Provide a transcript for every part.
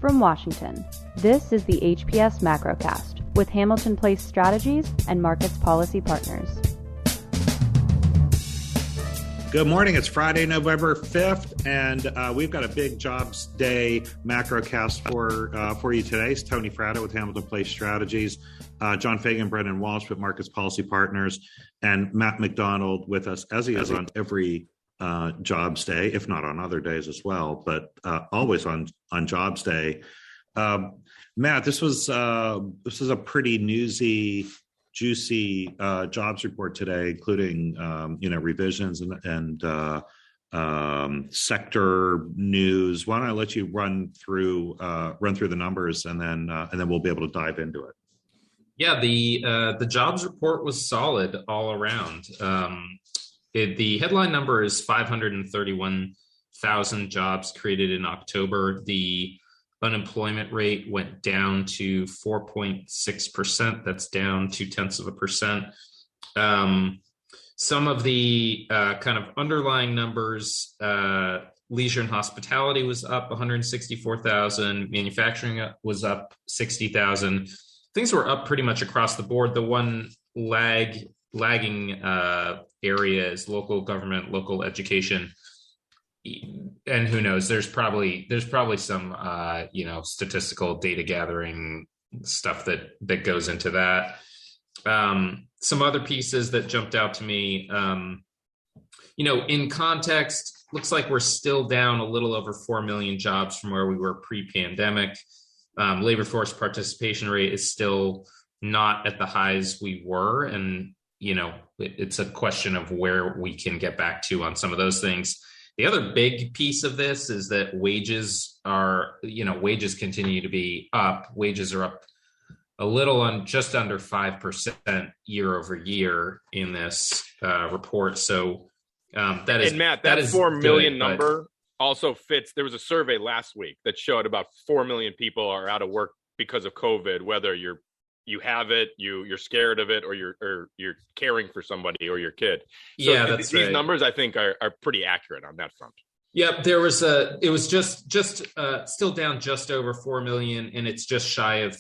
From Washington, this is the HPS Macrocast with Hamilton Place Strategies and Markets Policy Partners. Good morning. It's Friday, November 5th, and we've got a big Jobs Day Macrocast for you today. It's Tony Fratto with Hamilton Place Strategies, John Fagan, Brendan Walsh with Markets Policy Partners, and Matt McDonald with us, as he is on every Jobs Day, if not on other days as well, but always on Jobs Day. Matt, this was a pretty newsy, juicy jobs report today, including revisions and sector news. Why don't I let you run through the numbers, and then we'll be able to dive into it. Yeah, the jobs report was solid all around. The headline number is 531,000 jobs created in October. The unemployment rate went down to 4.6%. That's down 0.2%. Some of the kind of underlying numbers, leisure and hospitality was up 164,000. Manufacturing was up 60,000. Things were up pretty much across the board. The one lagging area is local government, local education. And who knows, there's probably some statistical data gathering stuff that goes into that. Some other pieces that jumped out to me, in context, looks like we're still down a little over 4 million jobs from where we were pre-pandemic. Labor force participation rate is still not at the highs we were, and it's a question of where we can get back to on some of those things. The other big piece of this is that wages continue to be up. Wages are up a little on just under 5% year over year in this report. So that is, and Matt, that is 4 million good, number also fits. There was a survey last week that showed about 4 million people are out of work because of COVID, whether you have it, you're scared of it, or you're caring for somebody or your kid. So yeah, these right. numbers I think are pretty accurate on that front. Yeah, it was just still down just over 4 million, and it's just shy of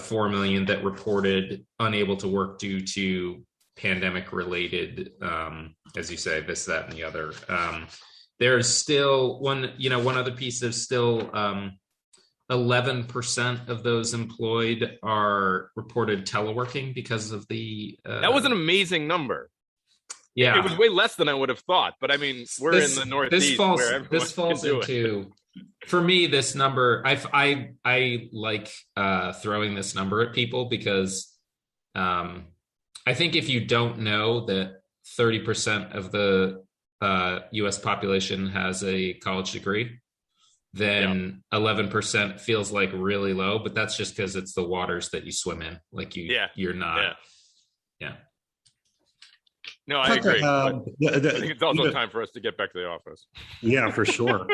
4 million that reported unable to work due to pandemic related, as you say, this, that, and the other. There's still one other piece. There's still 11% of those employed are reported teleworking because of the. That was an amazing number. Yeah, it was way less than I would have thought. But I mean, we're in the Northeast. This falls into. For me, this number, I like throwing this number at people because I think if you don't know that 30% of the U.S. population has a college degree, then 11% feels like really low, but that's just because it's the waters that you swim in. Like you're not. Yeah. No, I agree. I think it's also time for us to get back to the office. Yeah, for sure.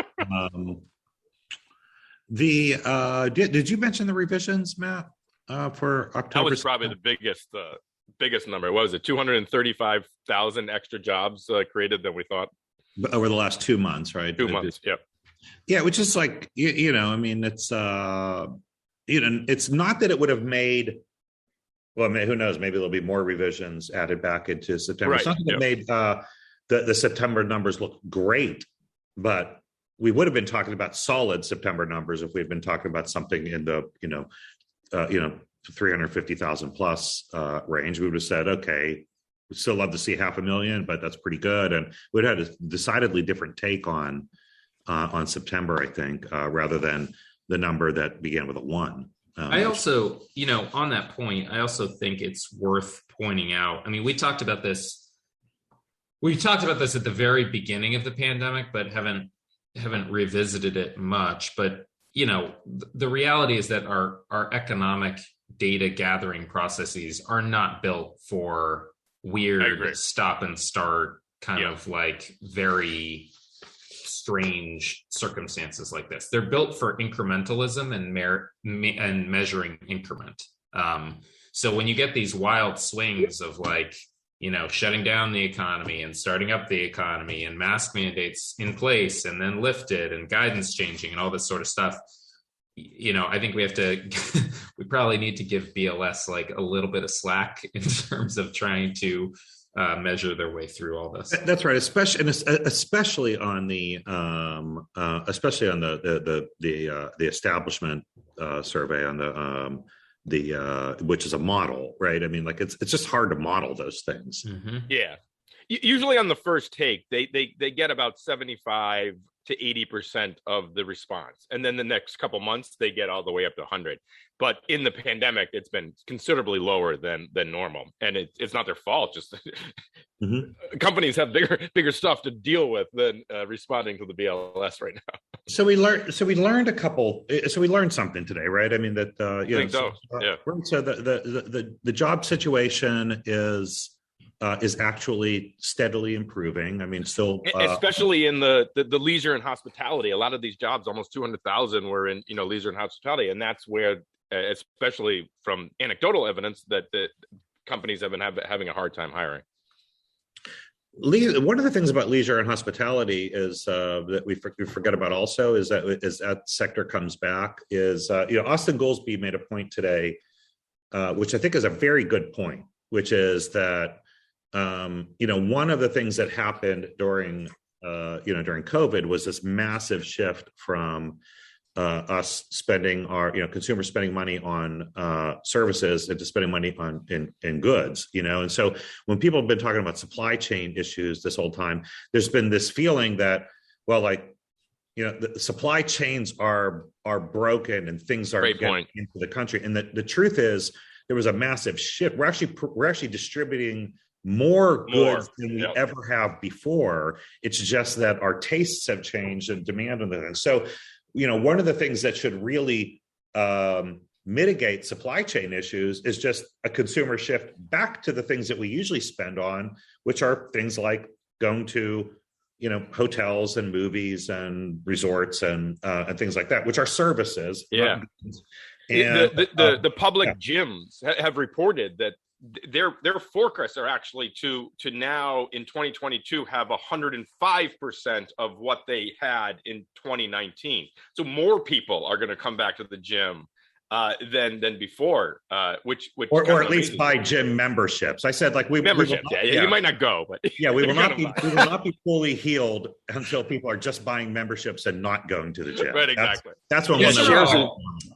Did you mention the revisions, Matt, for October? That was probably the biggest number. What was it? 235,000 extra jobs created than we thought over the last 2 months, right? 2 months. Yep. Yeah, which is like, I mean, it's, it's not that it would have made, well, who knows, maybe there'll be more revisions added back into September. Right. It's not that it made the September numbers look great, but we would have been talking about solid September numbers if we had been talking about something in the, 350,000 plus range. We would have said, okay, we'd still love to see 500,000, but that's pretty good. And we'd had a decidedly different take on September, I think, rather than the number that began with a 1. I also, on that point, I also think it's worth pointing out. I mean, we talked about this at the very beginning of the pandemic, but haven't revisited it much. But, the reality is that our economic data gathering processes are not built for weird stop and start kind of like very strange circumstances like this. They're built for incrementalism and measuring increment. So when you get these wild swings of like, shutting down the economy and starting up the economy and mask mandates in place and then lifted and guidance changing and all this sort of stuff, I think we have to, we probably need to give BLS like a little bit of slack in terms of trying to measure their way through all this. That's right, especially on the establishment survey on the which is a model, right? I mean, like it's just hard to model those things. Mm-hmm. Yeah. Usually on the first take, they get about 75 to 80% of the response. And then the next couple months, they get all the way up to 100. But in the pandemic, it's been considerably lower than normal. And it's not their fault. Just companies have bigger stuff to deal with than responding to the BLS right now. So we learned something today, right? I mean, that, So the job situation is actually steadily improving. I mean, still, especially in the leisure and hospitality. A lot of these jobs, almost 200,000, were in leisure and hospitality, and that's where, especially from anecdotal evidence, that companies have been having a hard time hiring. One of the things about leisure and hospitality is that we forget about also is that sector comes back is Austin Goolsbee made a point today, which I think is a very good point, which is that. One of the things that happened during COVID was this massive shift from us spending consumers spending money on services into spending money on in goods, and so when people have been talking about supply chain issues this whole time, there's been this feeling that, well, like, the supply chains are broken and things are getting into the country, and the truth is there was a massive shift. We're actually distributing more goods than we ever have before. It's just that our tastes have changed and demand on them. So, one of the things that should really mitigate supply chain issues is just a consumer shift back to the things that we usually spend on, which are things like going to, hotels and movies and resorts and things like that, which are services. Yeah. And the public gyms have reported that their forecasts are actually to now in 2022 have 105% of what they had in 2019. So more people are going to come back to the gym than before, which or at least buy gym memberships. I said, like, you might not go, but we will not be fully healed until people are just buying memberships and not going to the gym. Right, exactly. That's when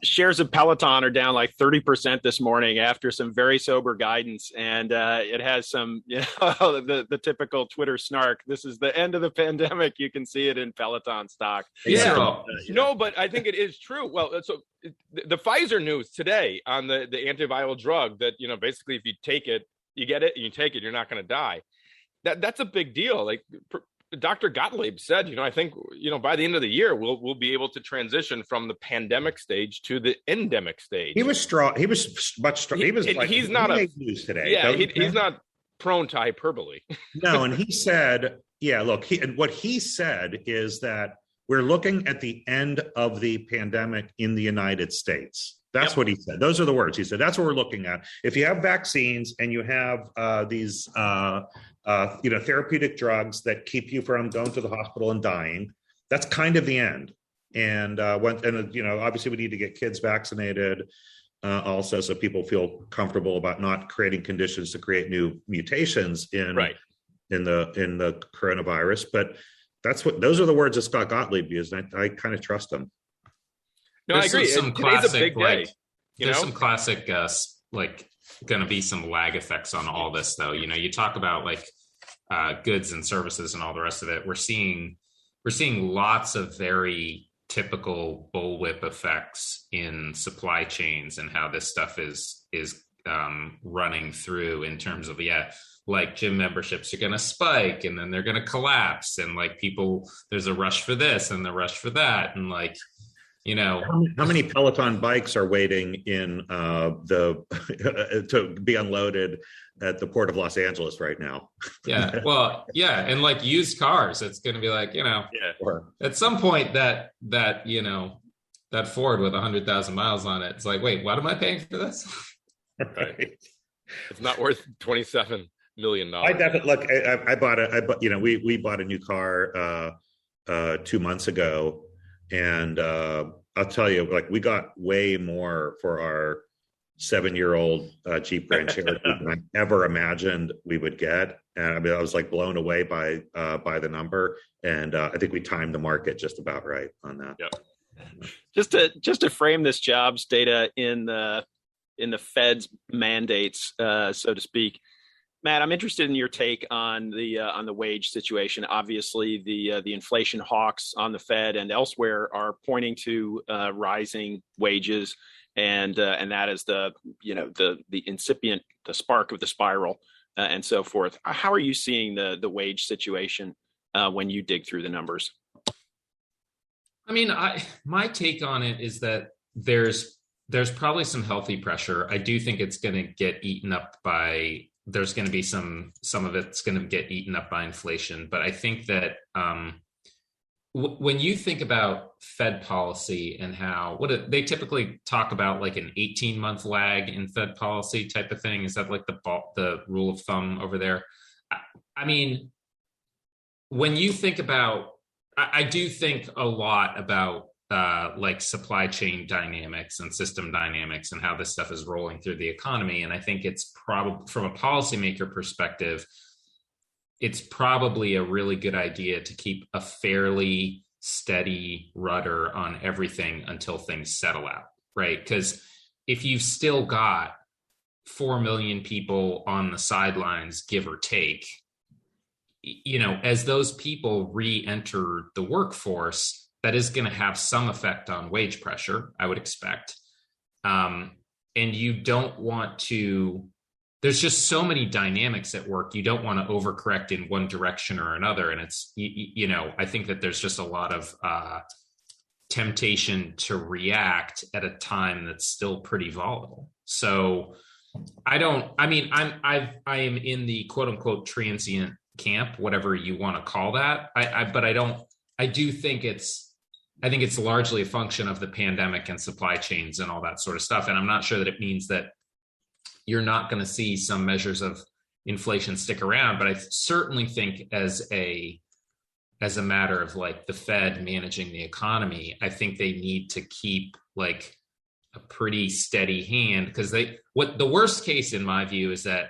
shares of Peloton are down like 30% this morning after some very sober guidance, and it has some the typical Twitter snark. This is the end of the pandemic. You can see it in Peloton stock. No, but I think it is true. Well, so the Pfizer news today on the antiviral drug that, basically if you take it, you get it, and you take it, you're not going to die. That's a big deal. Like Dr. Gottlieb said, I think, by the end of the year, we'll be able to transition from the pandemic stage to the endemic stage. He was strong. He was much strong. He's not a news today. Yeah, he's not prone to hyperbole. No, and he said, what he said is that we're looking at the end of the pandemic in the United States. That's what he said. Those are the words he said. That's what we're looking at. If you have vaccines and you have these, therapeutic drugs that keep you from going to the hospital and dying, that's kind of the end. And obviously we need to get kids vaccinated also, so people feel comfortable about not creating conditions to create new mutations in the coronavirus. But those are the words that Scott Gottlieb used, and I kind of trust him. No, I agree. Today's a big day. There's some classic, going to be some lag effects on all this, though. You talk about goods and services and all the rest of it. We're seeing lots of very typical bullwhip effects in supply chains and how this stuff is running through in terms of gym memberships are going to spike and then they're going to collapse, and people, there's a rush for this and the rush for that, and how many Peloton bikes are waiting in to be unloaded at the Port of Los Angeles right now? And used cars, it's going to be at some point that Ford with 100,000 miles on it, it's like, wait, what am I paying for this? Right. It's not worth $27 million. I definitely we bought a new car 2 months ago, and I'll tell you, like, we got way more for our 7-year-old Jeep Grand Cherokee than I ever imagined we would get. And I mean, I was like blown away by the number. And I think we timed the market just about right on that. Yep. Just to frame this jobs data in the Fed's mandates, so to speak, Matt, I'm interested in your take on the wage situation. Obviously, the inflation hawks on the Fed and elsewhere are pointing to rising wages, and that is the incipient, the spark of the spiral, and so forth. How are you seeing the wage situation when you dig through the numbers? I mean, my take on it is that there's probably some healthy pressure. I do think it's going to get eaten up by. There's going to be some of it's going to get eaten up by inflation. But I think that when you think about Fed policy and how they typically talk about, like an 18-month lag in Fed policy type of thing. Is that like the rule of thumb over there? I mean, when you think about, I do think a lot about like supply chain dynamics and system dynamics and how this stuff is rolling through the economy. And I think it's probably, from a policymaker perspective, it's probably a really good idea to keep a fairly steady rudder on everything until things settle out, right? Because if you've still got 4 million people on the sidelines, give or take, as those people re-enter the workforce, that is going to have some effect on wage pressure, I would expect. And you don't want to, there's just so many dynamics at work. You don't want to overcorrect in one direction or another. And it's, I think that there's just a lot of temptation to react at a time that's still pretty volatile. So I am in the quote unquote transient camp, whatever you want to call that. I think it's largely a function of the pandemic and supply chains and all that sort of stuff. And I'm not sure that it means that you're not going to see some measures of inflation stick around. But I certainly think as a matter of like the Fed managing the economy, I think they need to keep like a pretty steady hand, because the worst case in my view is that,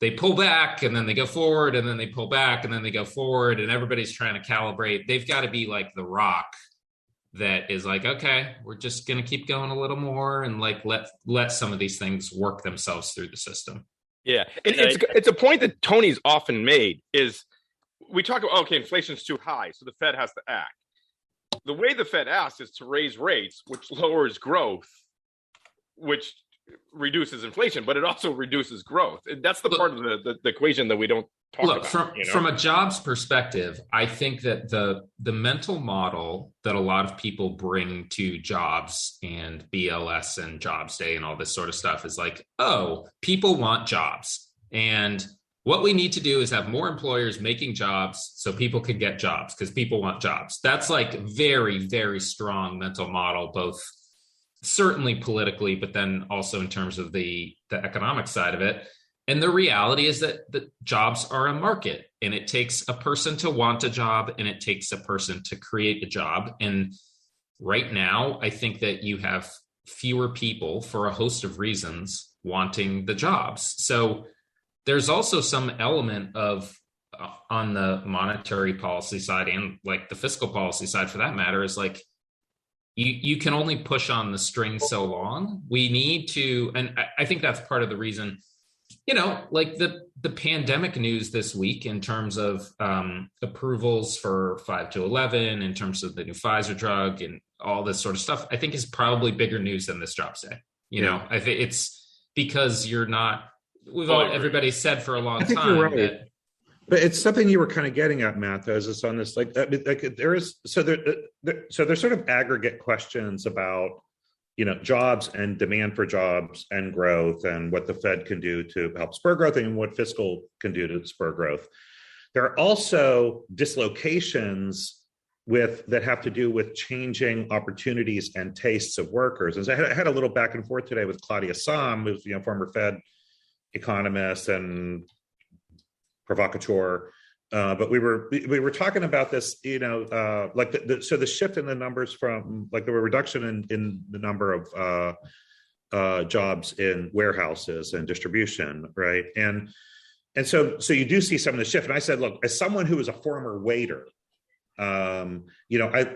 they pull back and then they go forward and then they pull back and then they go forward, and everybody's trying to calibrate. They've got to be like the rock that is like, okay, we're just going to keep going a little more and like let some of these things work themselves through the system. Yeah. And it's a point that Tony's often made is we talk about, okay, inflation's too high, so the Fed has to act. The way the Fed acts is to raise rates, which lowers growth, which reduces inflation, but it also reduces growth. And that's the part of the equation that we don't talk about. From a jobs perspective, I think that the mental model that a lot of people bring to jobs and BLS and Jobs Day and all this sort of stuff is like, oh, people want jobs. And what we need to do is have more employers making jobs so people can get jobs because people want jobs. That's like very, very strong mental model, both certainly politically, but then also in terms of the economic side of it. And the reality is that the jobs are a market, and it takes a person to want a job, and it takes a person to create a job. And right now, I think that you have fewer people for a host of reasons wanting the jobs. So there's also some element of on the monetary policy side and like the fiscal policy side for that matter is like, you can only push on the string so long. We need to, and I think that's part of the reason, like the pandemic news this week in terms of approvals for 5-11, in terms of the new Pfizer drug and all this sort of stuff, I think is probably bigger news than this Jobs Day. I think it's because everybody said for a long time right. that. But it's something you were kind of getting at, Matt, though, is this on this, like there's sort of aggregate questions about, jobs and demand for jobs and growth and what the Fed can do to help spur growth and what fiscal can do to spur growth. There are also dislocations that have to do with changing opportunities and tastes of workers. And so I had a little back and forth today with Claudia Sahm, who's, former Fed economist and provocateur, But we were talking about this, like so the shift in the numbers from like the reduction in the number of jobs in warehouses and distribution, right? And so you do see some of the shift. And I said, look, as someone who was a former waiter, I've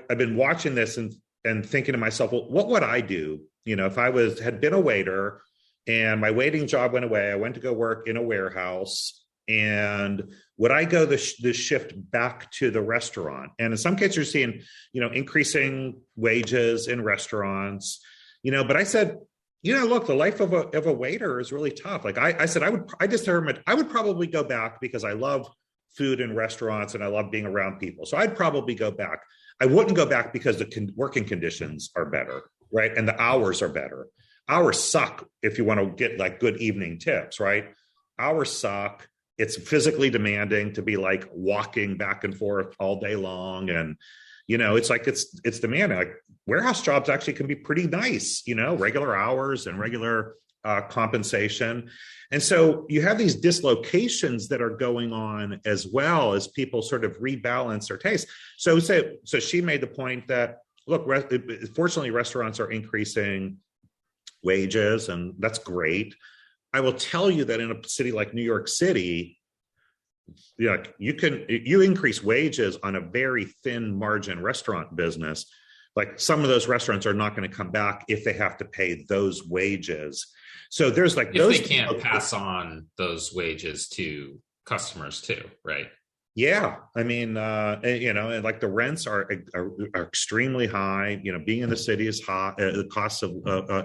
been watching this and thinking to myself, well, what would I do? If I had been a waiter and my waiting job went away, I went to go work in a warehouse, and would I go this shift back to the restaurant? And in some cases, you're seeing, increasing wages in restaurants, but I said, look, the life of a waiter is really tough. Like I said, I determined I would probably go back because I love food in restaurants and I love being around people. So I'd probably go back. I wouldn't go back because the working conditions are better, right? And the hours are better. Hours suck if you want to get like good evening tips, right? Hours suck. It's physically demanding to be like walking back and forth all day long. And, it's like, it's demanding. Like warehouse jobs actually can be pretty nice, regular hours and regular compensation. And so you have these dislocations that are going on as well as people sort of rebalance their taste. So she made the point that, look, fortunately, restaurants are increasing wages, and that's great. I will tell you that in a city like New York City, you increase wages on a very thin margin restaurant business. Like some of those restaurants are not going to come back if they have to pay those wages. So there's like if they can't pass on those wages to customers too, right? Yeah, I mean, and like the rents are extremely high. Being in the city is high. The costs of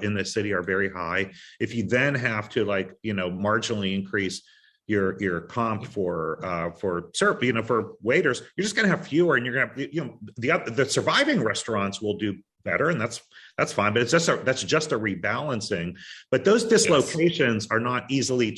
in the city are very high. If you then have to marginally increase your comp for for waiters, you're just going to have fewer, and you're going to the surviving restaurants will do better, and that's fine. But that's just a rebalancing. But those dislocations are not easily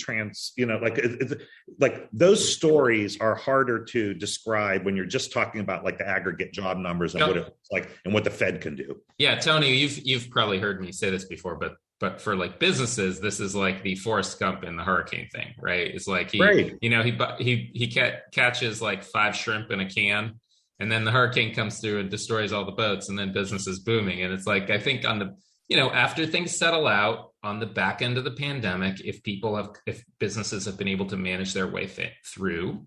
like those stories are harder to describe when you're just talking about like the aggregate job numbers and what it's like and what the Fed can do. Yeah, Tony, you've probably heard me say this before, but for like businesses, this is like the Forrest Gump in the hurricane thing, right? It's like he catches like 5 shrimp in a can. And then the hurricane comes through and destroys all the boats, and then business is booming. And it's like, I think after things settle out on the back end of the pandemic, if businesses have been able to manage their way through,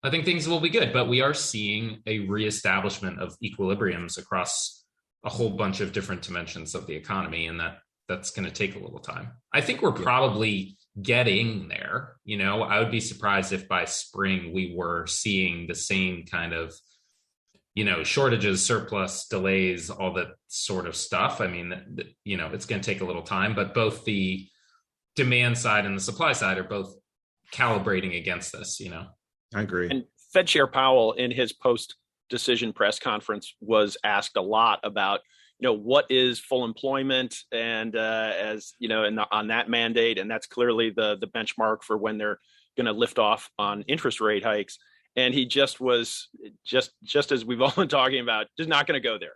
I think things will be good. But we are seeing a reestablishment of equilibriums across a whole bunch of different dimensions of the economy. And that's going to take a little time. I think we're probably getting there. I would be surprised if by spring we were seeing the same kind of shortages, surplus, delays, all that sort of stuff. I mean, it's going to take a little time, but both the demand side and the supply side are both calibrating against this, I agree. And Fed Chair Powell in his post-decision press conference was asked a lot about, what is full employment and on that mandate. And that's clearly the benchmark for when they're going to lift off on interest rate hikes. And he just was just as we've all been talking about, just not going to go there,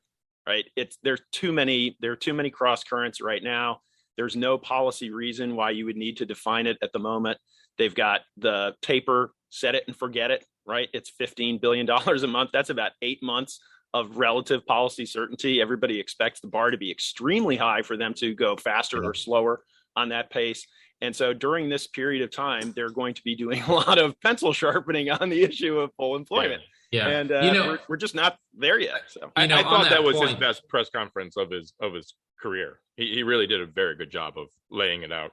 right? There are too many cross currents right now. There's no policy reason why you would need to define it at the moment. They've got the taper, set it and forget it, right? It's $15 billion a month. That's about 8 months of relative policy certainty. Everybody expects the bar to be extremely high for them to go faster or slower on that pace. And so during this period of time, they're going to be doing a lot of pencil sharpening on the issue of full employment. Yeah. And we're just not there yet. So I thought that was his best press conference of his career. He really did a very good job of laying it out.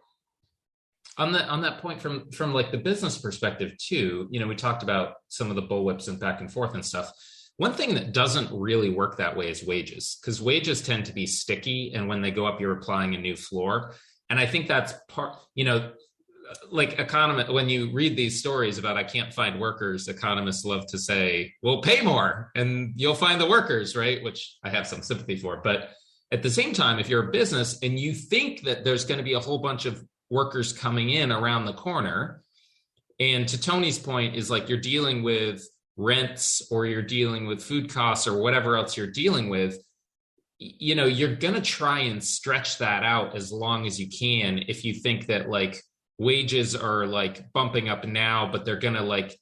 On that point from like the business perspective too, we talked about some of the bullwhips and back and forth and stuff. One thing that doesn't really work that way is wages, because wages tend to be sticky. And when they go up, you're applying a new floor. And I think that's part, like when you read these stories about I can't find workers, economists love to say, well, pay more and you'll find the workers, right? Which I have some sympathy for. But at the same time, if you're a business and you think that there's going to be a whole bunch of workers coming in around the corner, and to Tony's point is like you're dealing with rents or you're dealing with food costs or whatever else you're dealing with, you're going to try and stretch that out as long as you can if you think that like wages are like bumping up now, but they're going to like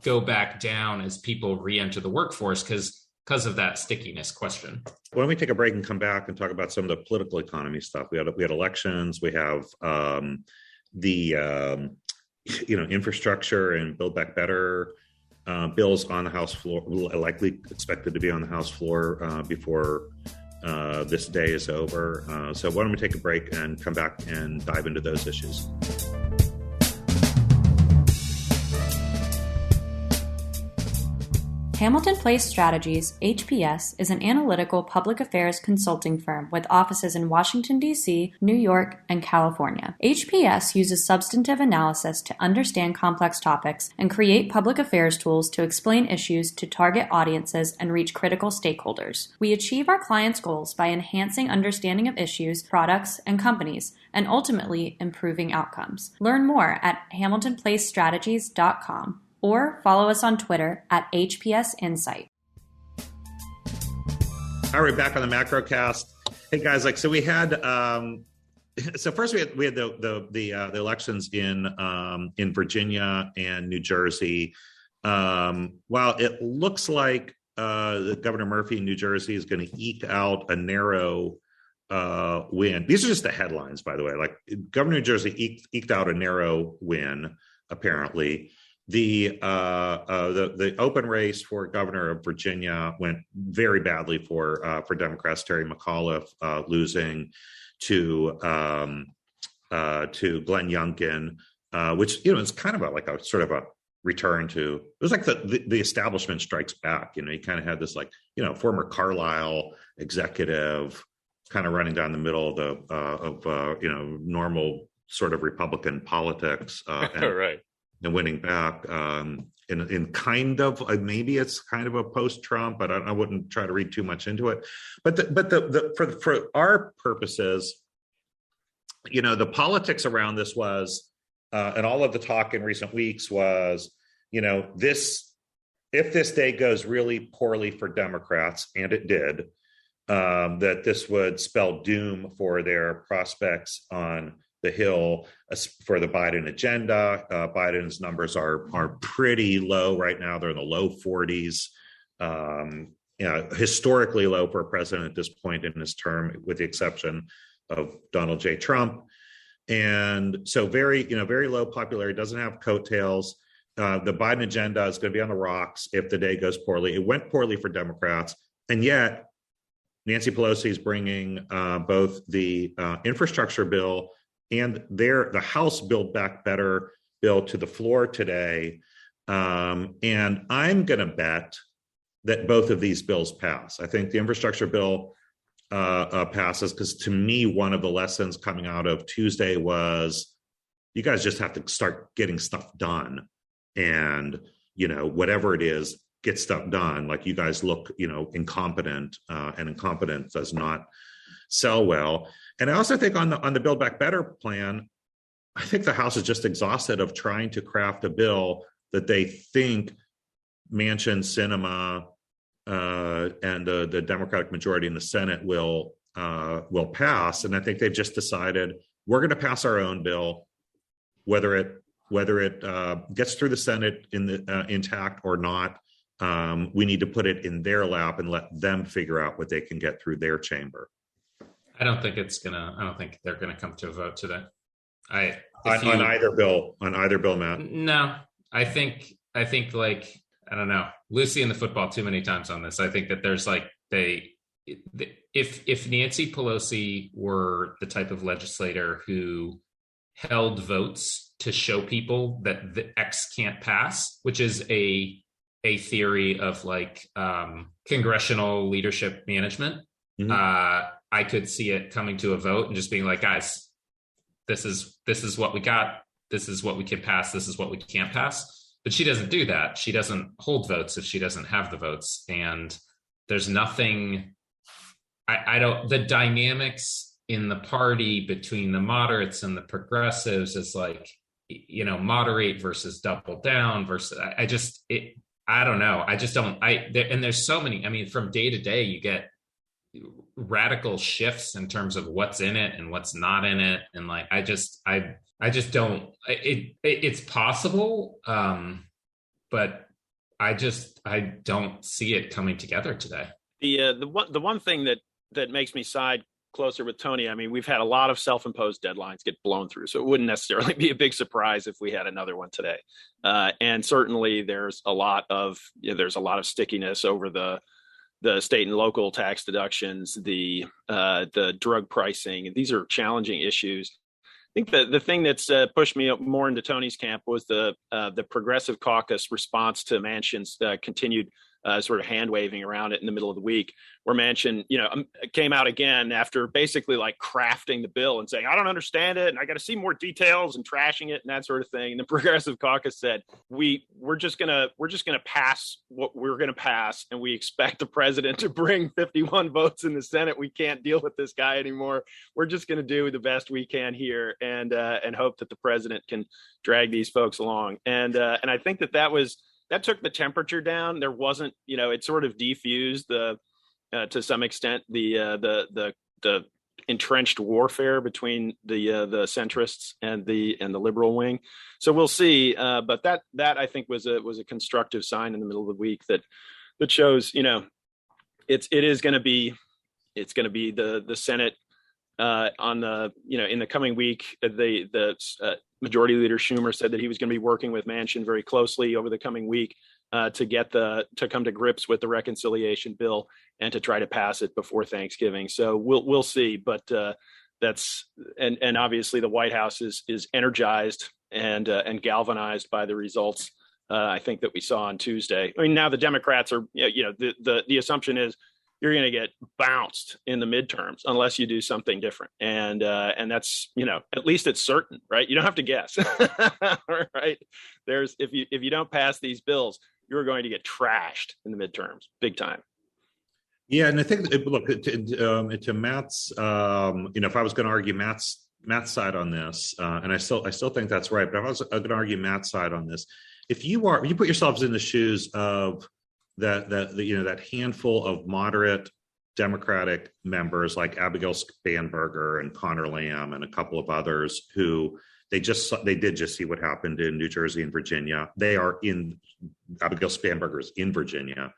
go back down as people re-enter the workforce because of that stickiness question. Why don't we take a break and come back and talk about some of the political economy stuff? We had elections. We have the infrastructure and Build Back Better bills on the House floor, likely expected to be on the House floor before this day is over. So why don't we take a break and come back and dive into those issues? Hamilton Place Strategies, HPS, is an analytical public affairs consulting firm with offices in Washington, D.C., New York, and California. HPS uses substantive analysis to understand complex topics and create public affairs tools to explain issues to target audiences and reach critical stakeholders. We achieve our clients' goals by enhancing understanding of issues, products, and companies, and ultimately improving outcomes. Learn more at hamiltonplacestrategies.com. or follow us on Twitter at HPS Insight. All right, back on the Macrocast. Hey guys, so we had so first we had the elections in Virginia and New Jersey. While it looks like Governor Murphy in New Jersey is going to eke out a narrow win. These are just the headlines, by the way. Like Governor of New Jersey eked out a narrow win, apparently. The open race for governor of Virginia went very badly for Democrats. Terry McAuliffe losing to Glenn Youngkin, which is kind of a sort of a return to. It was like the establishment strikes back. You kind of had this former Carlisle executive kind of running down the middle of normal sort of Republican politics. Right. And winning back in kind of maybe it's kind of a post-Trump, but I wouldn't try to read too much into it. But for our purposes, the politics around this was, and all of the talk in recent weeks was, if this day goes really poorly for Democrats, and it did, that this would spell doom for their prospects on the Hill for the Biden agenda. Biden's numbers are pretty low right now. They're in the low 40s, historically low for a president at this point in his term, with the exception of Donald J. Trump. And so very low popularity, doesn't have coattails. The Biden agenda is going to be on the rocks if the day goes poorly. It went poorly for Democrats. And yet Nancy Pelosi is bringing both the infrastructure bill and the House Build Back Better bill to the floor today. And I'm going to bet that both of these bills pass. I think the infrastructure bill passes because, to me, one of the lessons coming out of Tuesday was you guys just have to start getting stuff done. And, whatever it is, get stuff done. Like, you guys look, incompetent, and incompetence does not sell well. And I also think on the Build Back Better plan, I think the House is just exhausted of trying to craft a bill that they think Manchin, Sinema, and the Democratic majority in the Senate will pass. And I think they've just decided we're going to pass our own bill, whether it gets through the Senate intact or not. We need to put it in their lap and let them figure out what they can get through their chamber. I don't think they're gonna come to a vote today. On either bill, Matt. No, I think I don't know, Lucy and the football too many times on this. I think that there's if Nancy Pelosi were the type of legislator who held votes to show people that the X can't pass, which is a theory of congressional leadership management. Mm-hmm. I could see it coming to a vote and just being like, guys, this is what we got. This is what we can pass. This is what we can't pass. But she doesn't do that. She doesn't hold votes if she doesn't have the votes. And there's nothing, the dynamics in the party between the moderates and the progressives is moderate versus double down versus, I don't know. And there's so many, from day to day, you get radical shifts in terms of what's in it and what's not in it. And I just don't, it's possible. but I don't see it coming together today. The one thing that makes me side closer with Tony, I mean, we've had a lot of self-imposed deadlines get blown through, so it wouldn't necessarily be a big surprise if we had another one today. And certainly there's a lot of stickiness over the state and local tax deductions, the drug pricing. These are challenging issues. I think the thing that's pushed me up more into Tony's camp was the Progressive Caucus response to Manchin's continued sort of hand waving around it in the middle of the week, where Manchin, came out again after basically like crafting the bill and saying, I don't understand it, and I got to see more details, and trashing it and that sort of thing. And the Progressive Caucus said, we're just gonna pass what we're gonna pass, and we expect the president to bring 51 votes in the Senate. We can't deal with this guy anymore. We're just gonna do the best we can here, and hope that the president can drag these folks along. And I think that took the temperature down. There wasn't, it sort of defused to some extent the entrenched warfare between the centrists and the liberal wing. So we'll see. But that I think was a constructive sign in the middle of the week that shows, it is going to be the Senate on the in the coming week. The Majority Leader Schumer said that he was going to be working with Manchin very closely over the coming week to come to grips with the reconciliation bill and to try to pass it before Thanksgiving. So we'll see, but that's and obviously the White House is energized and galvanized by the results. I think that we saw on Tuesday. I mean, now the Democrats are, the assumption is you're going to get bounced in the midterms unless you do something different. And that's, at least it's certain, right? You don't have to guess, right? If you don't pass these bills, you're going to get trashed in the midterms, big time. Yeah. And I think, look, to Matt's, if I was going to argue Matt's side on this, and I still think that's right, but if I was going to argue Matt's side on this, if you put yourselves in the shoes of that handful of moderate Democratic members like Abigail Spanberger and Connor Lamb and a couple of others who they did just see what happened in New Jersey and Virginia. Abigail Spanberger's in Virginia.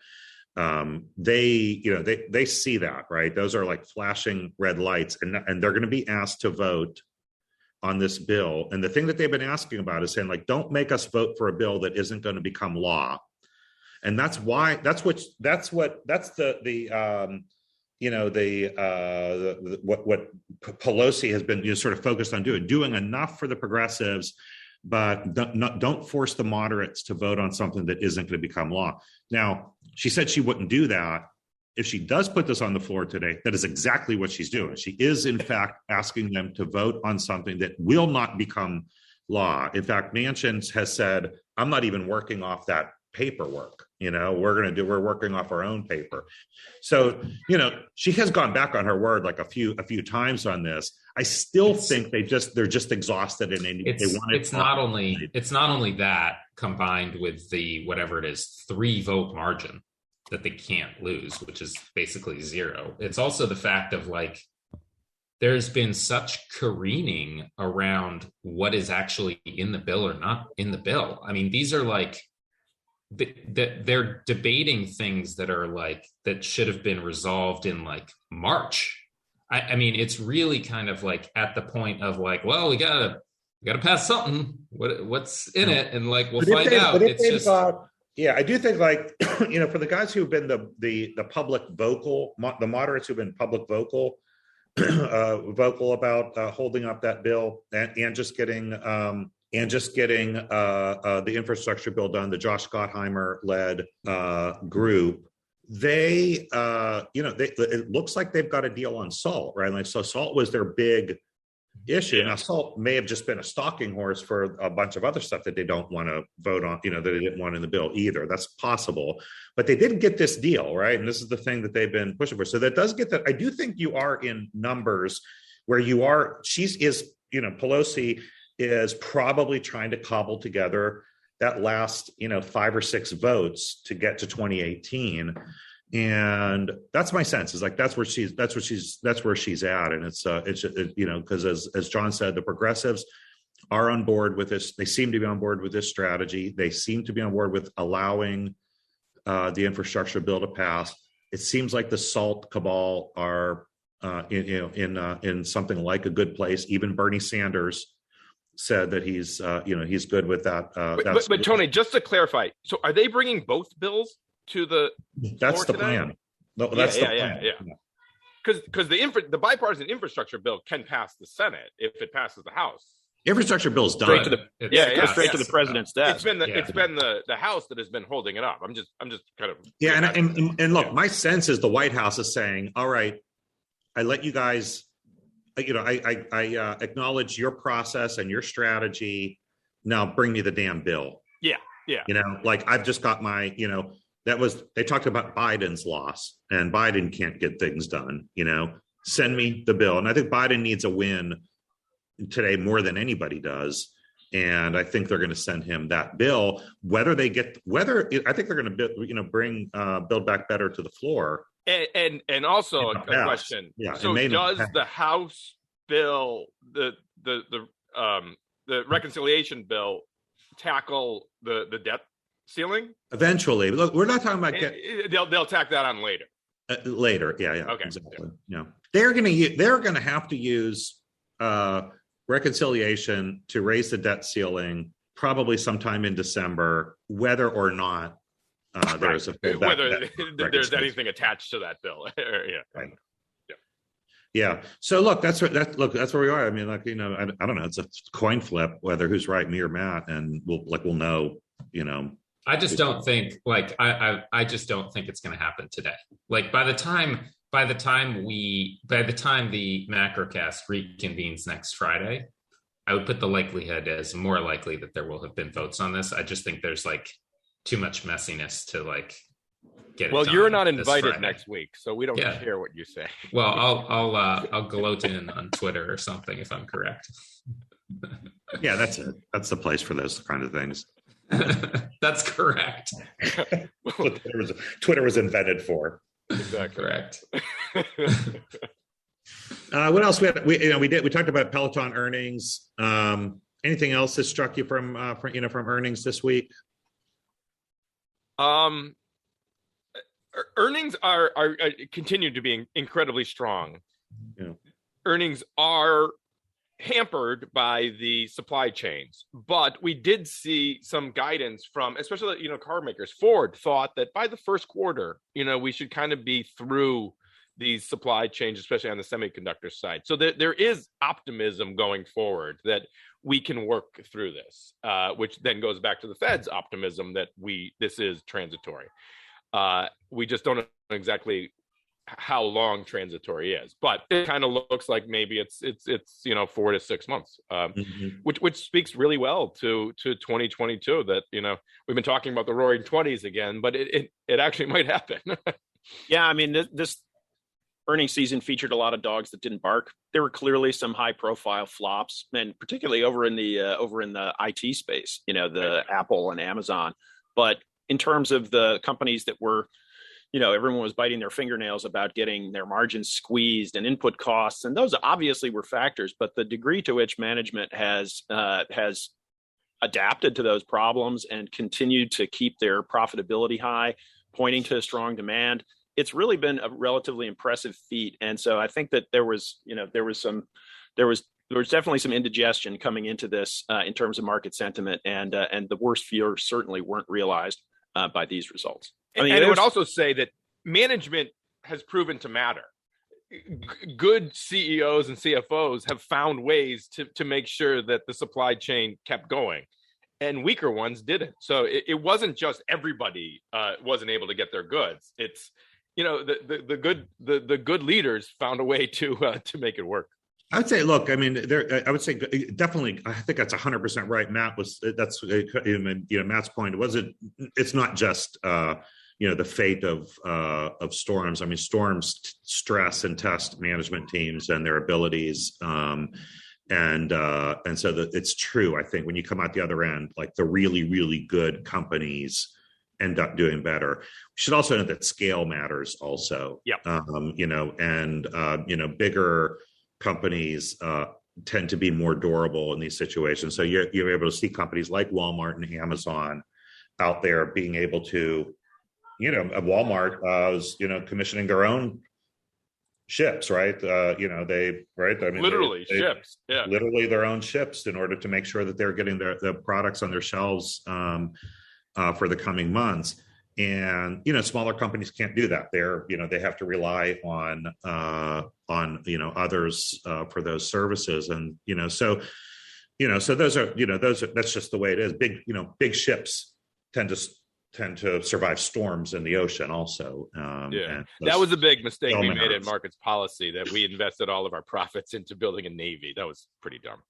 They see that, right? Those are like flashing red lights, and they're going to be asked to vote on this bill. And the thing that they've been asking about is saying, like, don't make us vote for a bill that isn't going to become law. And that's what Pelosi has been sort of focused on doing enough for the progressives, but don't force the moderates to vote on something that isn't going to become law. Now, she said she wouldn't do that. If she does put this on the floor today, that is exactly what she's doing. She is, in fact, asking them to vote on something that will not become law. In fact, Manchin has said, I'm not even working off that paperwork. We're working off our own paper. So, she has gone back on her word like a few times on this. I still think they're just exhausted, and they want it. It's not only that combined with the whatever it is 3-vote margin that they can't lose, which is basically zero. It's also the fact of like there's been such careening around what is actually in the bill or not in the bill. I mean, these are like they're debating things that are like that should have been resolved in like March. I mean, it's really kind of like at the point of like, well, we gotta pass something. What's in it, and like we'll find out. It's just I do think like for the guys who've been the public vocal, the moderates who've been public vocal about holding up that bill and just getting the infrastructure bill done, the Josh Gottheimer led group. It looks like they've got a deal on SALT, right? Like, so SALT was their big issue. Now, SALT may have just been a stalking horse for a bunch of other stuff that they don't want to vote on, that they didn't want in the bill either. That's possible. But they didn't get this deal, right? And this is the thing that they've been pushing for. So that does get that. I do think you are in numbers where Pelosi is probably trying to cobble together that last 5 or 6 votes to get to 2018, and that's my sense is like that's where she's at, and it's because as John said, the progressives are on board with this. They seem to be on board with this strategy. They seem to be on board with allowing the infrastructure bill to pass. It seems like the SALT cabal are in something like a good place. Even Bernie Sanders said that he's good with that. But Tony, just to clarify, so are they bringing both bills to the? That's the today? plan. No, that's the plan. Yeah. Because the bipartisan infrastructure bill can pass the Senate if it passes the House. Infrastructure bill's done. Straight to the president's desk. It's been the House that has been holding it up. I'm just kind of and look, my sense is the White House is saying, all right, I let you guys, I acknowledge your process and your strategy. Now bring me the damn bill. Yeah. Like I've just got my, they talked about Biden's loss and Biden can't get things done. Send me the bill, and I think Biden needs a win today more than anybody does, and I think they're going to send him that bill. I think they're going to bring Build Back Better to the floor. And also a question. Yeah, so does the House bill, the reconciliation bill, tackle the debt ceiling? Eventually, look, we're not talking about they'll tack that on later. Later, yeah, okay, exactly. Yeah, they're going to have to use reconciliation to raise the debt ceiling probably sometime in December, whether or not there's whether there's anything attached to that bill. Right. Yeah. So look, that's where we are. I mean, I don't know. It's a coin flip whether who's right, me or Matt, and we'll know. I just don't think I just don't think it's going to happen today. Like by the time the Macrocast reconvenes next Friday, I would put the likelihood as more likely that there will have been votes on this. I just think there's too much messiness to get it done. You're not invited next week, so we don't care what you say. Well, I'll gloat in on Twitter or something if I'm correct. Yeah, that's it. That's the place for those kind of things. That's correct. Twitter was invented for. Exactly. Correct. What else we talked about Peloton earnings. Anything else that struck you from earnings this week? Earnings are continue to be incredibly strong. Yeah. Earnings are hampered by the supply chains, but we did see some guidance from, especially car makers. Ford thought that by the first quarter, we should kind of be through these supply chains, especially on the semiconductor side. So there is optimism going forward that we can work through this, which then goes back to the Fed's optimism that this is transitory. We just don't know exactly how long transitory is, but it kind of looks like maybe it's 4 to 6 months, which speaks really well to 2022. That we've been talking about the Roaring '20s again, but it actually might happen. Yeah, I mean this earnings season featured a lot of dogs that didn't bark. There were clearly some high-profile flops, and particularly over in the IT space, the Apple and Amazon. But in terms of the companies that were, everyone was biting their fingernails about getting their margins squeezed and input costs, and those obviously were factors. But the degree to which management has adapted to those problems and continued to keep their profitability high, pointing to strong demand, it's really been a relatively impressive feat. And so I think that there was definitely some indigestion coming into this in terms of market sentiment, and the worst fears certainly weren't realized by these results. I would also say that management has proven to matter. Good CEOs and CFOs have found ways to make sure that the supply chain kept going, and weaker ones didn't. So it wasn't just everybody wasn't able to get their goods. It's the good leaders found a way to make it work. I would say, look, I mean, I would say definitely. I think that's 100% right. Matt's point. It's not just the fate of storms. I mean, storms stress and test management teams and their abilities. And so it's true. I think when you come out the other end, like the really, really good companies end up doing better. We should also know that scale matters also. Yeah. Bigger companies, tend to be more durable in these situations. So you're able to see companies like Walmart and Amazon out there being able to, Walmart is, commissioning their own ships, right? Literally ships, yeah, literally their own ships in order to make sure that they're getting the products on their shelves for the coming months. And smaller companies can't do that. They have to rely on others for those services, and so that's just the way it is. Big ships tend to survive storms in the ocean also. That was a big mistake we made in markets policy, that we invested all of our profits into building a navy. That was pretty dumb.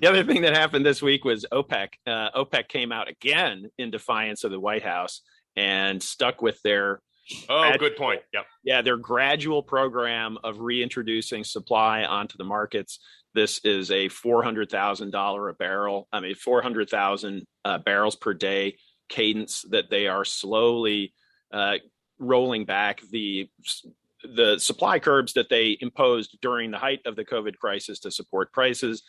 The other thing that happened this week was OPEC. OPEC came out again in defiance of the White House and stuck with their good point. Yep. Yeah, their gradual program of reintroducing supply onto the markets. This is a $400,000 a barrel. 400,000 barrels per day cadence that they are slowly rolling back the supply curbs that they imposed during the height of the COVID crisis to support prices.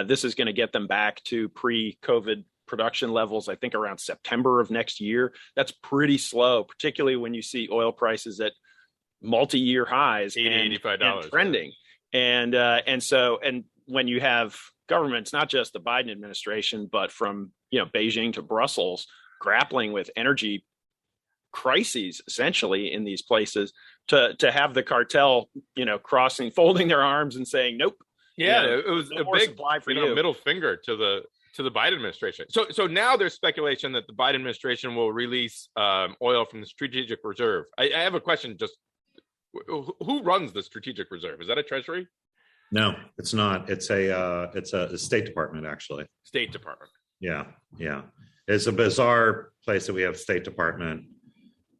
This is going to get them back to pre-COVID production levels, I think around September of next year. That's pretty slow, particularly when you see oil prices at multi-year highs, $85 and trending. And when you have governments, not just the Biden administration, but from Beijing to Brussels, grappling with energy crises essentially in these places, to have the cartel folding their arms and saying nope. It was a big supply for middle finger to the Biden administration. So now there's speculation that the Biden administration will release oil from the strategic reserve. I have a question. Just who runs the strategic reserve? Is that a treasury? No, it's not. It's a State Department, actually. State Department. Yeah. It's a bizarre place that we have State Department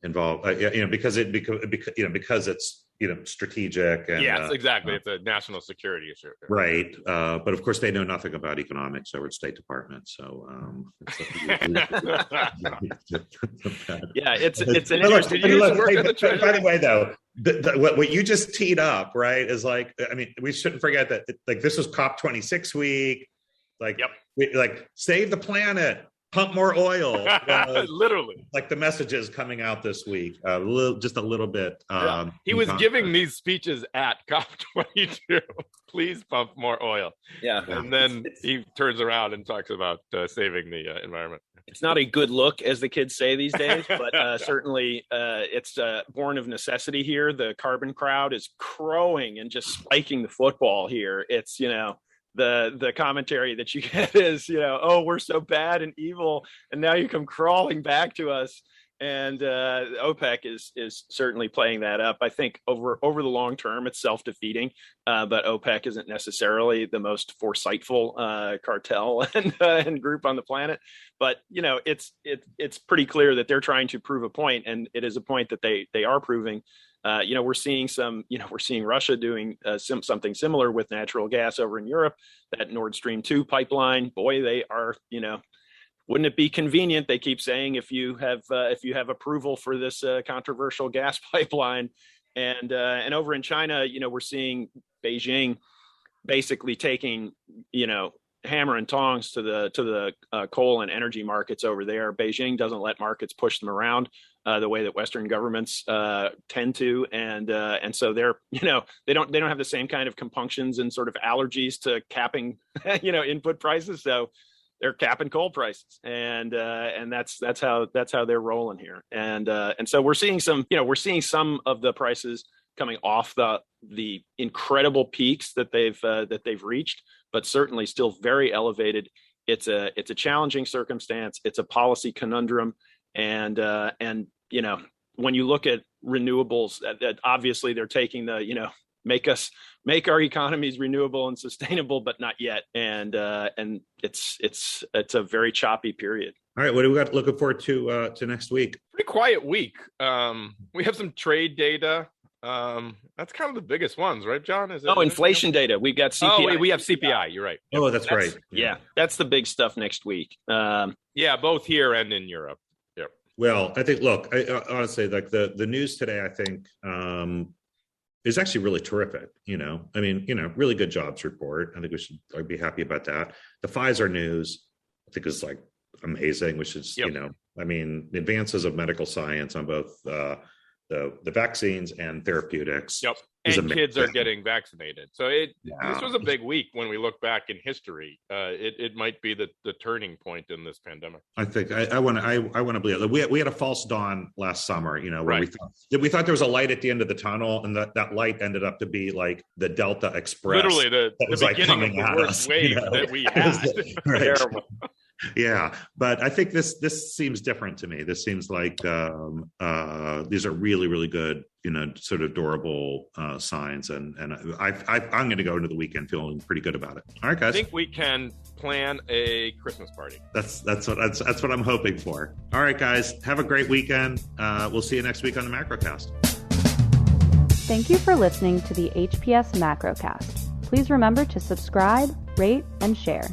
involved, because it's strategic. And, yes, exactly. It's a national security issue, right? But of course, they know nothing about economics over at State Department. So, it's an interesting. By the way, though, what you just teed up, right, is we shouldn't forget that this was COP26 week. Save the planet. Pump more oil. Literally. The messages coming out this week, just a little bit. He was giving these speeches at COP22. Please pump more oil. Yeah. And then he turns around and talks about saving the environment. It's not a good look, as the kids say these days, but certainly it's born of necessity here. The carbon crowd is crowing and just spiking the football here. It's, the commentary that you get is, we're so bad and evil, and now you come crawling back to us. And OPEC is certainly playing that up. I think over the long term, it's self-defeating, but OPEC isn't necessarily the most foresightful cartel and group on the planet. But it's pretty clear that they're trying to prove a point, and it is a point that they are proving. We're seeing Russia doing something similar with natural gas over in Europe. That Nord Stream 2 pipeline, boy, they are, wouldn't it be convenient? They keep saying if you have approval for this controversial gas pipeline, and over in China, we're seeing Beijing basically taking, hammer and tongs to the coal and energy markets over there. Beijing doesn't let markets push them around the way that Western governments tend to, and so they're they don't have the same kind of compunctions and sort of allergies to capping input prices. So they're capping coal prices, and that's how they're rolling here. And so we're seeing some of the prices coming off the incredible peaks that they've reached, but certainly still very elevated. It's a challenging circumstance. It's a policy conundrum, and when you look at renewables, that obviously they're taking the make our economies renewable and sustainable, but not yet. And it's a very choppy period. All right, what do we got looking forward to next week? Pretty quiet week. We have some trade data. That's kind of the biggest ones, right, John? Inflation data. We've got CPI. Oh, we have CPI. You're right. Oh, that's right. Yeah, that's the big stuff next week. Both here and in Europe. Yep. Well, I think, look, honestly, the news today, I think, is actually really terrific. I mean, really good jobs report. I think we should be happy about that. The Pfizer news, I think, is like amazing, which is, I mean, the advances of medical science on both the vaccines and therapeutics. Yep. And kids are getting vaccinated. So this was a big week when we look back in history. It might be the turning point in this pandemic. I think I want to believe that we had a false dawn last summer, where we thought there was a light at the end of the tunnel, and that light ended up to be like the Delta Express. Literally the beginning of the worst wave that we had. Right. Terrible. Yeah, but I think this seems different to me. This seems like these are really, really good, sort of durable signs, and I'm going to go into the weekend feeling pretty good about it. All right, guys. I think we can plan a Christmas party. That's what I'm hoping for. All right, guys. Have a great weekend. We'll see you next week on the Macrocast. Thank you for listening to the HPS Macrocast. Please remember to subscribe, rate, and share.